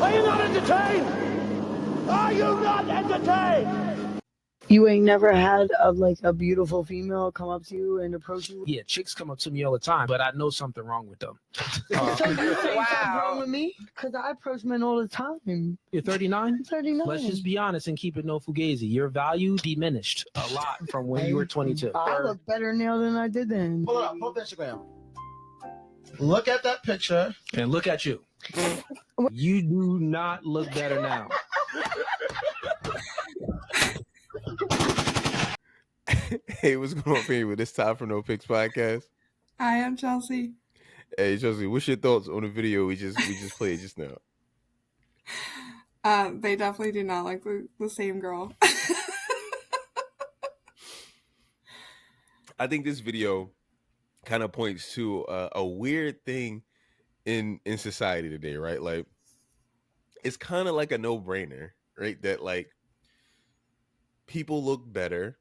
Are you not entertained? Are you not entertained? You ain't never had a beautiful female come up to you and approach you? Yeah, chicks come up to me all the time, but I know something wrong with them. So you say something wrong with me? Because I approach men all the time. You're 39? I'm 39. Let's just be honest and keep it no fugazi. Your value diminished a lot from when you were 22. I look better now than I did then. Pull it up. Pull up Instagram. Look at that picture. And look at you. You do not look better now. Hey, what's going on, people? This time for No Picks Podcast. Hi, I'm Chelsea. Hey, Chelsea, what's your thoughts on the video we just played just now? They definitely do not like the same girl. I think this video kind of points to a weird thing in society today, right? Like, it's kind of like a no-brainer, right? That like people look better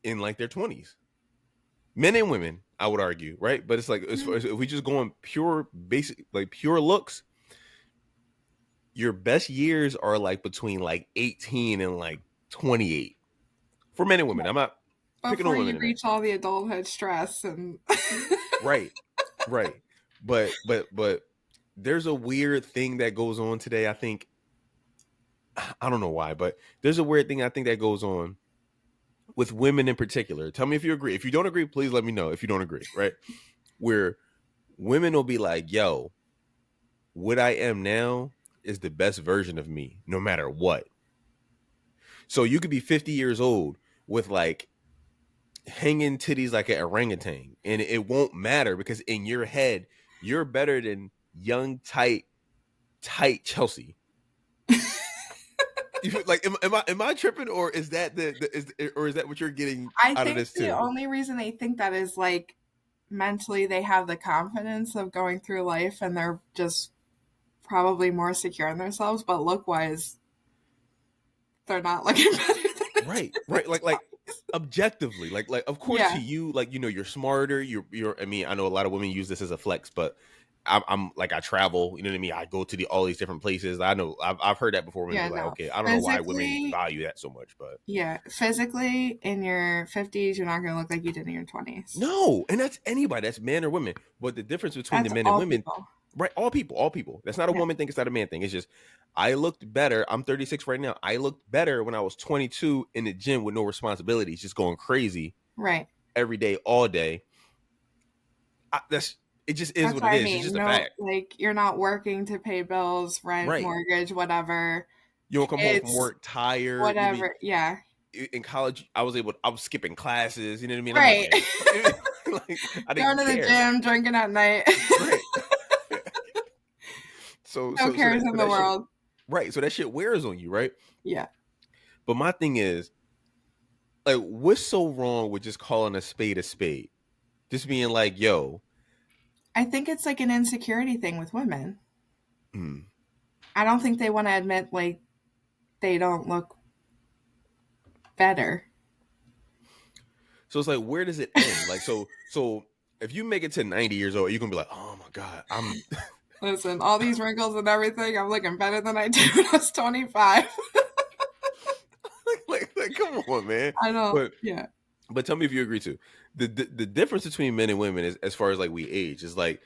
in like their 20s, men and women, I would argue, right? But it's like as far as if we just go on pure basic, like pure looks, your best years are like between like 18 and like 28 for men and women. I'm not picking on women. Before you reach all the adulthood stress and right. But there's a weird thing that goes on today. I think, I don't know why, but there's a weird thing I think that goes on with women in particular. Tell me if you agree. If you don't agree, please let me know if you don't agree, right? Where women will be like, yo, what I am now is the best version of me, no matter what. So you could be 50 years old with like hanging titties like an orangutan, and it won't matter because in your head, you're better than young, tight Chelsea. Like, am I tripping, or is that is that what you're getting out of this too? The only reason they think that is like mentally they have the confidence of going through life and they're just probably more secure in themselves, but look wise, they're not looking better than right. Like objectively, like of course to you, like, you know, you're smarter. You're. I mean, I know a lot of women use this as a flex, but I'm like, I travel, you know what I mean? I go to all these different places. I know I've heard that before. When like, okay, I don't know why women value that so much, but physically in your 50s, you're not going to look like you did in your 20s. No, and that's anybody. That's men or women. But the difference between the men and women, right? All people. That's not a woman thing. It's not a man thing. It's just I looked better. I'm 36 right now. I looked better when I was 22 in the gym with no responsibilities, just going crazy, right? Every day, all day. It just is what it is. It's just a fact. Like, you're not working to pay bills, rent, mortgage, whatever. You don't come home from work tired. Whatever, In college, I was skipping classes. You know what I mean? Right. Like, I didn't going to the gym, drinking at night. Right. No cares in the world. Right. So that shit wears on you, right? Yeah. But my thing is, like, what's so wrong with just calling a spade a spade? Just being like, yo. I think it's like an insecurity thing with women. I don't think they want to admit like they don't look better. So it's like, where does it end? Like, so if you make it to 90 years old, you're gonna be like, oh my God, I'm listen, all these wrinkles and everything, I'm looking better than I did when I was 25. like, come on, man. I know. But tell me if you agree too. The difference between men and women is, as far as like we age, is like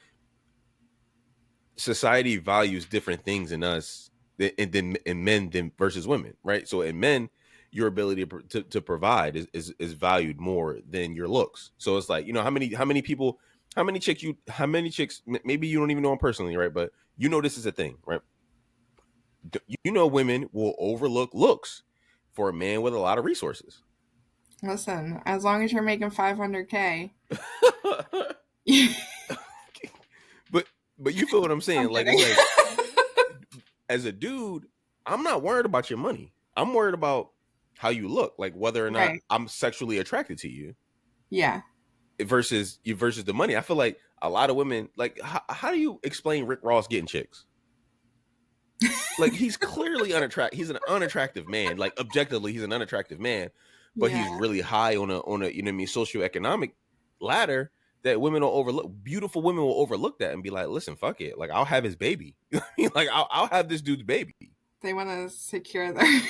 society values different things in us than in men versus women, right? So in men, your ability to provide is valued more than your looks. So it's like, you know, how many chicks, maybe you don't even know them personally, right? But you know this is a thing, right? You know, women will overlook looks for a man with a lot of resources. Listen, as long as you're making $500K. But you feel what I'm saying? Like as a dude, I'm not worried about your money. I'm worried about how you look, like whether or not I'm sexually attracted to you. Yeah. Versus the money. I feel like a lot of women, like, how do you explain Rick Ross getting chicks? Like, he's clearly unattractive. He's an unattractive man. Like, objectively, he's an unattractive man. But he's really high on a you know what I mean, socioeconomic ladder that women will overlook. Beautiful women will overlook that and be like, listen, fuck it. Like, I'll have his baby. Like, I'll have this dude's baby. They want to secure their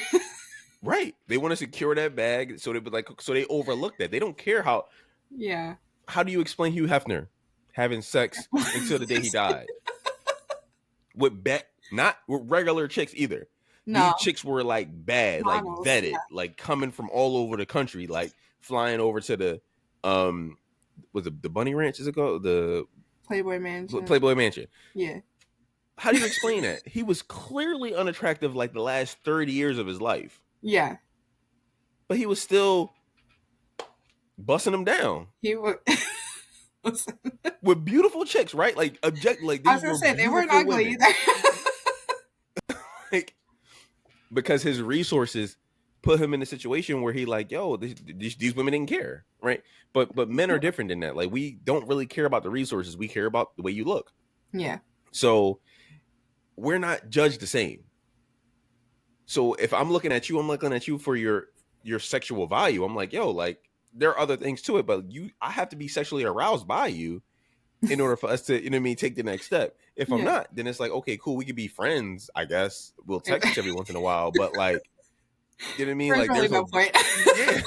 Right. They want to secure that bag. So they overlook that. They don't care how. Yeah. How do you explain Hugh Hefner having sex until the day he died? Not with regular chicks either. No. These chicks were like bad, Models, like vetted, yeah. like coming from all over the country, like flying over to the was it the Bunny Ranch? Is it called the Playboy Mansion? Playboy Mansion. Yeah. How do you explain that? He was clearly unattractive like the last 30 years of his life. Yeah. But he was still busting them down. He would. With beautiful chicks, right? Like I was gonna say they weren't ugly either. Like, because his resources put him in a situation where he like, yo, these women didn't care, right? But men are different than that. Like, we don't really care about the resources. We care about the way you look. Yeah. So we're not judged the same. So if I'm looking at you for your sexual value, I'm like, yo, like, there are other things to it, but I have to be sexually aroused by you in order for us to, you know what I mean, take the next step. If I'm not, then it's like, okay, cool, we could be friends, I guess. We'll text each every once in a while, but like, you know what I mean? There's like, really there's no point. Yeah.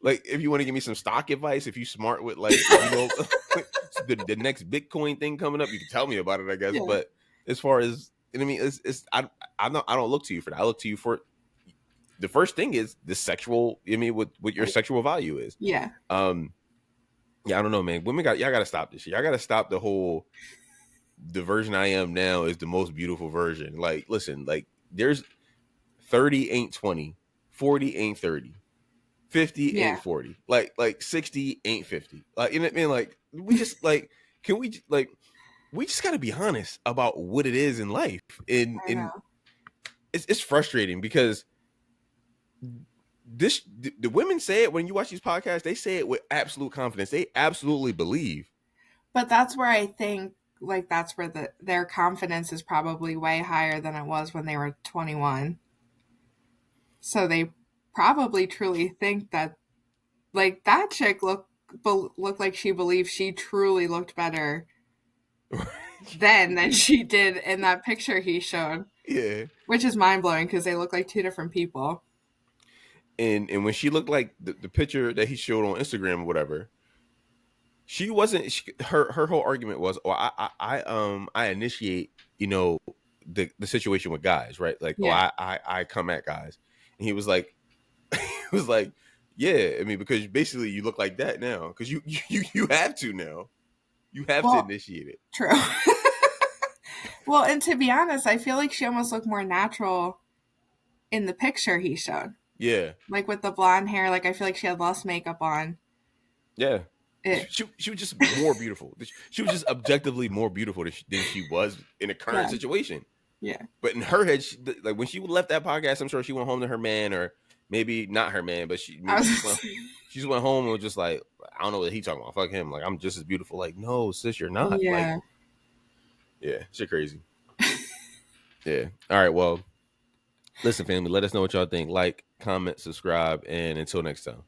Like, if you want to give me some stock advice, if you smart with, like, you know, the next Bitcoin thing coming up, you can tell me about it, I guess. Yeah. But as far as, you know what I mean, I don't look to you for that. I look to you for, the first thing is the sexual, I mean, what your sexual value is. Yeah. Yeah, I don't know, man. Y'all gotta stop this shit. Y'all gotta stop the version I am now is the most beautiful version. Like, listen, like, there's 30 ain't 20, 40 ain't 30, 50 ain't 40, like 60 ain't 50. Like, you know what I mean? Like, we just like, we just gotta be honest about what it is in life. And it's frustrating because the women say it when you watch these podcasts, they say it with absolute confidence. They absolutely believe. But that's where I think, like, that's where their confidence is probably way higher than it was when they were 21. So they probably truly think that, like, that chick looked like she believed she truly looked better then than she did in that picture he showed. Yeah. Which is mind-blowing because they look like two different people. And when she looked like the picture that he showed on Instagram or whatever, she wasn't. Her whole argument was, I initiate, you know, the situation with guys, right? Like, I come at guys, and he was like, yeah, I mean, because basically you look like that now, because you have to now, you have to initiate it. True. Well, and to be honest, I feel like she almost looked more natural in the picture he showed. Yeah. Like with the blonde hair, like I feel like she had less makeup on. Yeah. She was just more beautiful. She was just objectively more beautiful than she was in a current situation. Yeah. But in her head, like when she left that podcast, I'm sure she went home to her man, or maybe not her man, but she just went home and was just like, I don't know what he talking about. Fuck him. Like, I'm just as beautiful. Like, no, sis, you're not. Yeah. Like, yeah, shit crazy. Yeah. All right. Well, listen, family, let us know what y'all think. Like, comment, subscribe, and until next time.